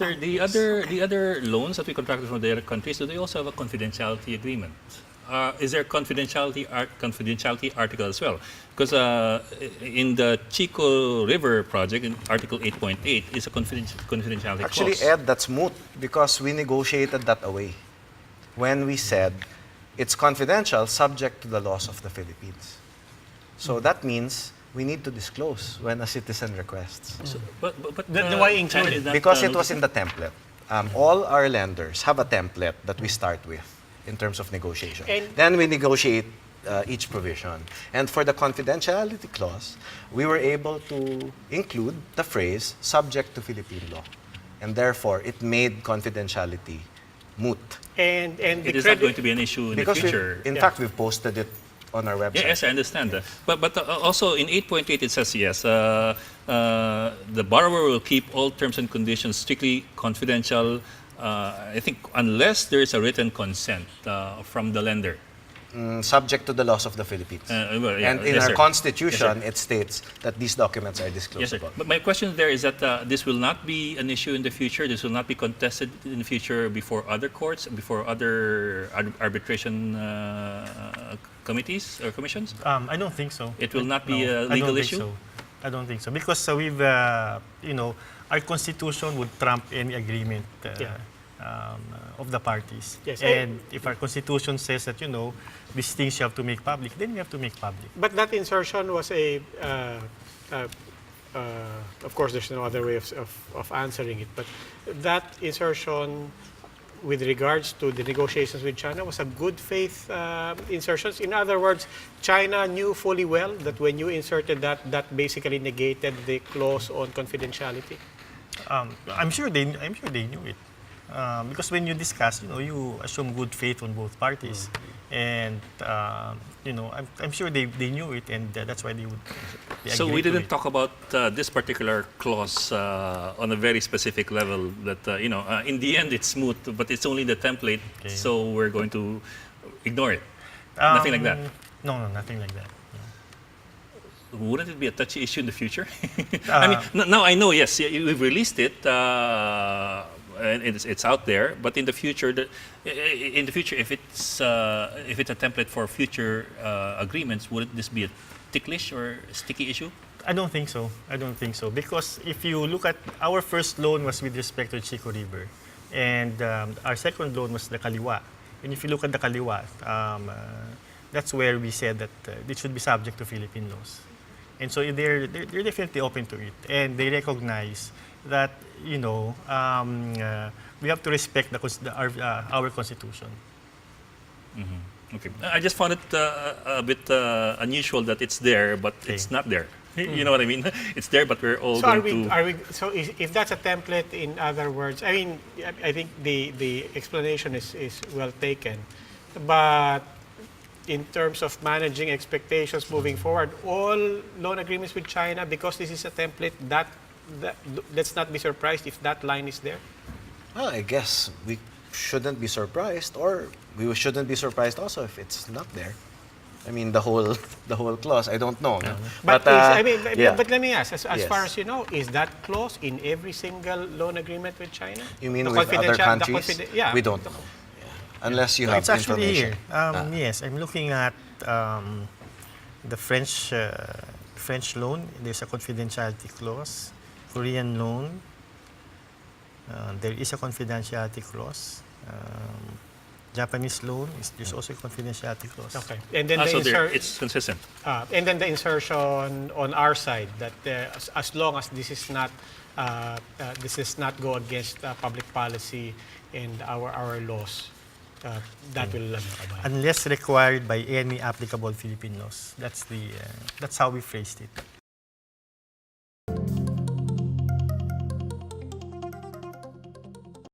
Sir, the other loans that we contracted from the other countries, do they also have a confidentiality agreement? Is there a confidentiality article as well? Because in the Chico River project, in Article 8.8, is a confidentiality Actually, clause. Ed, that's moot because we negotiated that away when we said it's confidential subject to the laws of the Philippines. So that means we need to disclose when a citizen requests. So, but why include it? Because it was in the template. All our lenders have a template that we start with in terms of negotiation. And then we negotiate each provision. And for the confidentiality clause, we were able to include the phrase subject to Philippine law. And therefore, it made confidentiality moot. and it the is not going to be an issue in Because the future. in fact, we've posted it on our website. Yes, I understand that. But also in 8.8 it says yes, the borrower will keep all terms and conditions strictly confidential. I think unless there is a written consent from the lender. Subject to the laws of the Philippines. Well, yeah, and in yes, our sir. Constitution, Yes, sir. it states that these documents are Yes, sir. disclosable. But my question there is that this will not be an issue in the future. This will not be contested in the future before other courts, before other arbitration committees or commissions. I don't think so. It will not be No, a legal I don't issue? Think so. I don't think so because we've, our constitution would trump any agreement of the parties. Yes, and if our constitution says that these things you have to make public, then we have to make public. But that insertion was of course, there's no other way of answering it. But that insertion, with regards to the negotiations with China, was a good faith insertion. In other words, China knew fully well that when you inserted that basically negated the clause on confidentiality. I'm sure they knew it. Because when you discuss, you assume good faith on both parties, and I'm sure they knew it, and that's why they would. So we didn't talk about this particular clause on a very specific level. That in the end it's smooth, but it's only the template, so we're going to ignore it. Nothing like that. No, nothing like that. Wouldn't it be a touchy issue in the future? I mean, now I know. Yes, we've released it. And it's out there, but in the future, if it's a template for future agreements, would this be a ticklish or sticky issue? I don't think so. Because if you look at our first loan was with respect to Chico River, and our second loan was the Kaliwa. And if you look at the Kaliwa, that's where we said that it should be subject to Philippine laws. And so they're definitely open to it, and they recognize that we have to respect our constitution. Mm-hmm. Okay, I just found it a bit unusual that it's there, but it's not there. You know what I mean? It's there, but we're all going to. So if that's a template, in other words, I mean, I think the explanation is well taken, but in terms of managing expectations moving forward, all loan agreements with China, because this is a template, let's not be surprised if that line is there. Well, I guess we shouldn't be surprised, or we shouldn't be surprised also if it's not there. I mean, the whole clause. I don't know. No? But but let me ask, as Yes. far as you know, is that clause in every single loan agreement with China? You mean The with other confidential- countries? yeah. We don't know. Unless you No, have it's actually information. here. Yes, I'm looking at the French loan. There's a confidentiality clause. Korean loan, there is a confidentiality clause. Japanese loan, there's also a confidentiality clause. Okay, and then it's consistent. And then the insertion on our side that as long as this is not go against public policy and our laws, that will abide. Unless required by any applicable Philippine laws. That's how we phrased it.